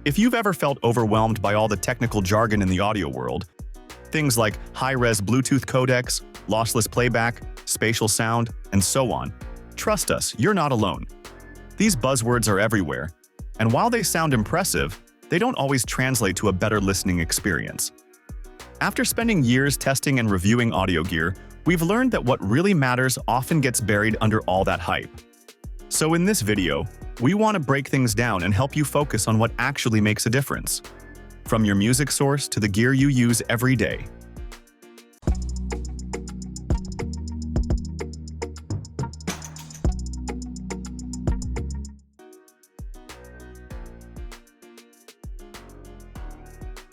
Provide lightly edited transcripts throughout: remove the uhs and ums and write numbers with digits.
If you've ever felt overwhelmed by all the technical jargon in the audio world, things like high-res Bluetooth codecs, lossless playback, spatial sound, and so on, trust us, you're not alone. These buzzwords are everywhere, and while they sound impressive, they don't always translate to a better listening experience. After spending years testing and reviewing audio gear, we've learned that what really matters often gets buried under all that hype. So in this video, we want to break things down and help you focus on what actually makes a difference, from your music source to the gear you use every day.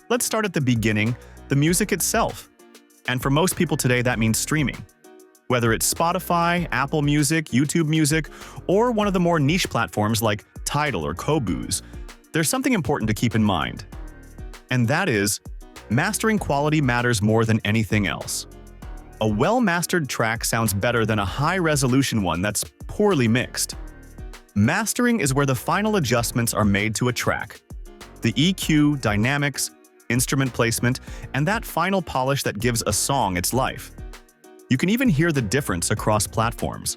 Let's start at the beginning, the music itself. And for most people today, that means streaming. Whether it's Spotify, Apple Music, YouTube Music, or one of the more niche platforms like Tidal or Bose, there's something important to keep in mind. And that is, mastering quality matters more than anything else. A well-mastered track sounds better than a high-resolution one that's poorly mixed. Mastering is where the final adjustments are made to a track. The EQ, dynamics, instrument placement, and that final polish that gives a song its life. You can even hear the difference across platforms.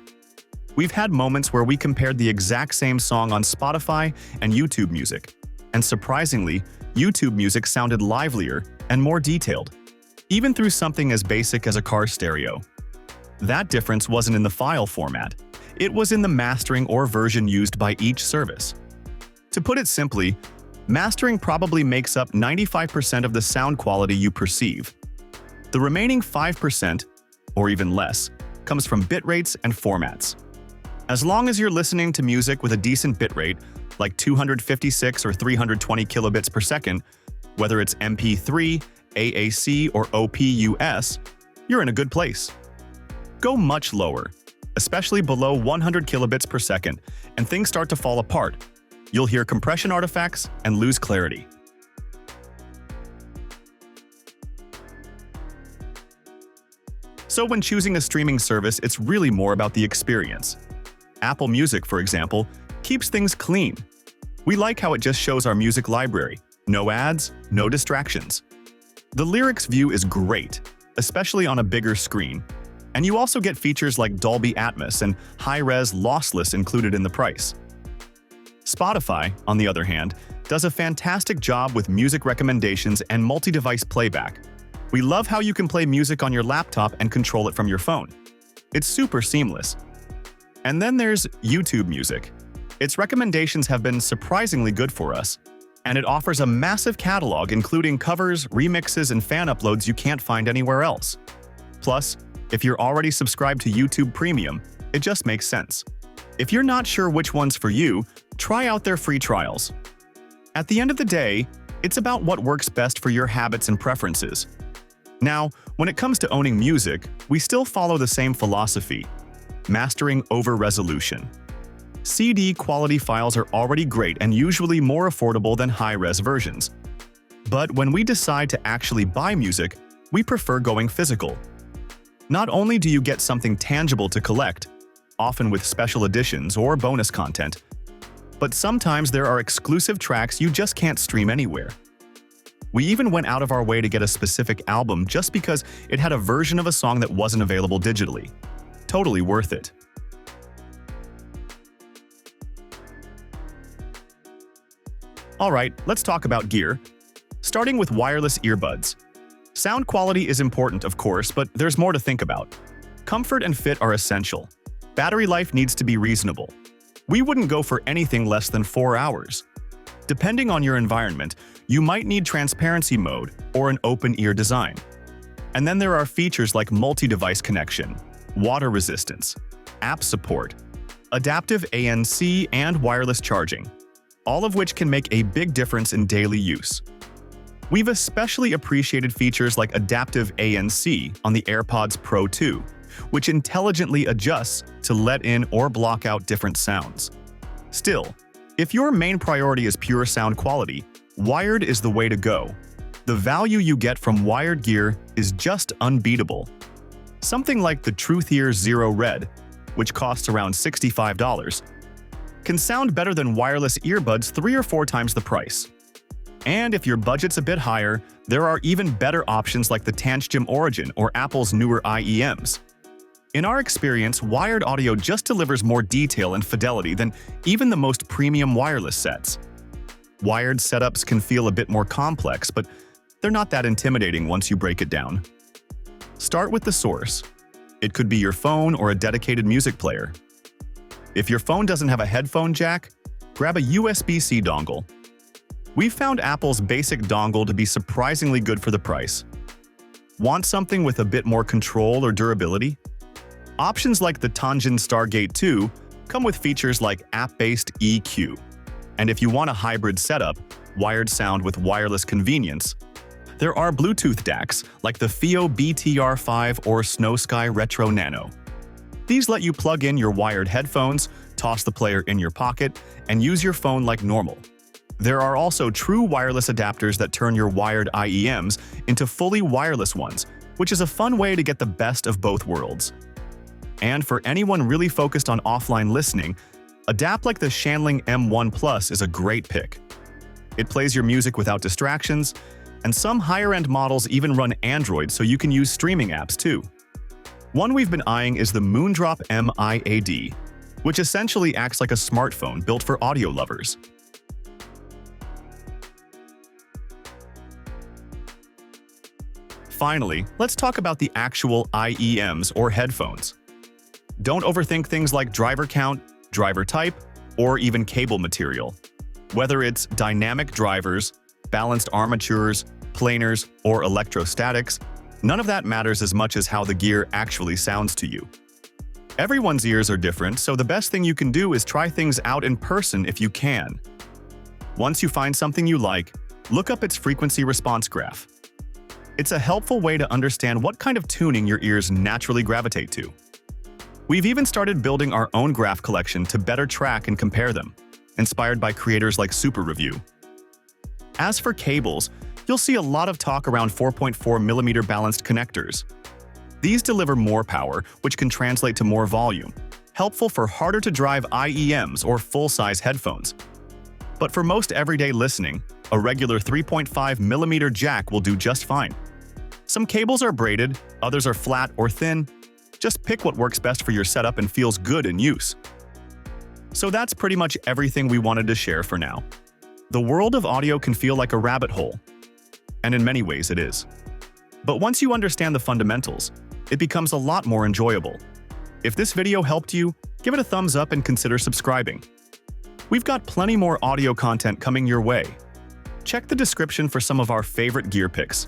We've had moments where we compared the exact same song on Spotify and YouTube Music, and surprisingly, YouTube Music sounded livelier and more detailed, even through something as basic as a car stereo. That difference wasn't in the file format, it was in the mastering or version used by each service. To put it simply, mastering probably makes up 95% of the sound quality you perceive. The remaining 5%, or even less, comes from bit rates and formats. As long as you're listening to music with a decent bitrate, like 256 or 320 kilobits per second, whether it's MP3, AAC, or OPUS, you're in a good place. Go much lower, especially below 100 kilobits per second, and things start to fall apart. You'll hear compression artifacts and lose clarity. So when choosing a streaming service, it's really more about the experience. Apple Music, for example, keeps things clean. We like how it just shows our music library. No ads, no distractions. The lyrics view is great, especially on a bigger screen. And you also get features like Dolby Atmos and high-res lossless included in the price. Spotify, on the other hand, does a fantastic job with music recommendations and multi-device playback. We love how you can play music on your laptop and control it from your phone. It's super seamless. And then there's YouTube Music. Its recommendations have been surprisingly good for us, and it offers a massive catalog including covers, remixes, and fan uploads you can't find anywhere else. Plus, if you're already subscribed to YouTube Premium, it just makes sense. If you're not sure which one's for you, try out their free trials. At the end of the day, it's about what works best for your habits and preferences. Now, when it comes to owning music, we still follow the same philosophy: mastering over resolution. CD quality files are already great and usually more affordable than high-res versions. But when we decide to actually buy music, we prefer going physical. Not only do you get something tangible to collect, often with special editions or bonus content, but sometimes there are exclusive tracks you just can't stream anywhere. We even went out of our way to get a specific album just because it had a version of a song that wasn't available digitally. Totally worth it. Alright, let's talk about gear. Starting with wireless earbuds. Sound quality is important, of course, but there's more to think about. Comfort and fit are essential. Battery life needs to be reasonable. We wouldn't go for anything less than 4 hours. Depending on your environment, you might need transparency mode or an open-ear design. And then there are features like multi-device connection, water resistance, app support, adaptive ANC, and wireless charging, all of which can make a big difference in daily use. We've especially appreciated features like adaptive ANC on the AirPods Pro 2, which intelligently adjusts to let in or block out different sounds. Still, if your main priority is pure sound quality, wired is the way to go. The value you get from wired gear is just unbeatable. Something like the Truth-Ear Zero Red, which costs around $65, can sound better than wireless earbuds 3 or 4 times the price. And if your budget's a bit higher, there are even better options like the TANCHJIM Origin or Apple's newer IEMs. In our experience, wired audio just delivers more detail and fidelity than even the most premium wireless sets. Wired setups can feel a bit more complex, but they're not that intimidating once you break it down. Start with the source. It could be your phone or a dedicated music player. If your phone doesn't have a headphone jack, grab a USB-C dongle. We've found Apple's basic dongle to be surprisingly good for the price. Want something with a bit more control or durability? Options like the TANCHJIM Stargate 2 come with features like app-based EQ. And if you want a hybrid setup, wired sound with wireless convenience, there are Bluetooth DACs like the Fiio BTR5 or Snowsky Retro Nano. These let you plug in your wired headphones, toss the player in your pocket, and use your phone like normal. There are also true wireless adapters that turn your wired IEMs into fully wireless ones, which is a fun way to get the best of both worlds. And for anyone really focused on offline listening, a DAP like the Shanling M1 Plus is a great pick. It plays your music without distractions, and some higher-end models even run Android so you can use streaming apps too. One we've been eyeing is the Moondrop MIAD, which essentially acts like a smartphone built for audio lovers. Finally, let's talk about the actual IEMs or headphones. Don't overthink things like driver count, driver type, or even cable material. Whether it's dynamic drivers, balanced armatures, planars, or electrostatics, none of that matters as much as how the gear actually sounds to you. Everyone's ears are different, so the best thing you can do is try things out in person if you can. Once you find something you like, look up its frequency response graph. It's a helpful way to understand what kind of tuning your ears naturally gravitate to. We've even started building our own graph collection to better track and compare them, inspired by creators like Super Review. As for cables, you'll see a lot of talk around 4.4mm balanced connectors. These deliver more power, which can translate to more volume, helpful for harder-to-drive IEMs or full-size headphones. But for most everyday listening, a regular 3.5mm jack will do just fine. Some cables are braided, others are flat or thin. Just pick what works best for your setup and feels good in use. So that's pretty much everything we wanted to share for now. The world of audio can feel like a rabbit hole, and in many ways it is. But once you understand the fundamentals, it becomes a lot more enjoyable. If this video helped you, give it a thumbs up and consider subscribing. We've got plenty more audio content coming your way. Check the description for some of our favorite gear picks.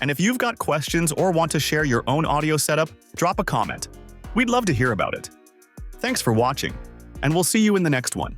And if you've got questions or want to share your own audio setup, drop a comment. We'd love to hear about it. Thanks for watching, and we'll see you in the next one.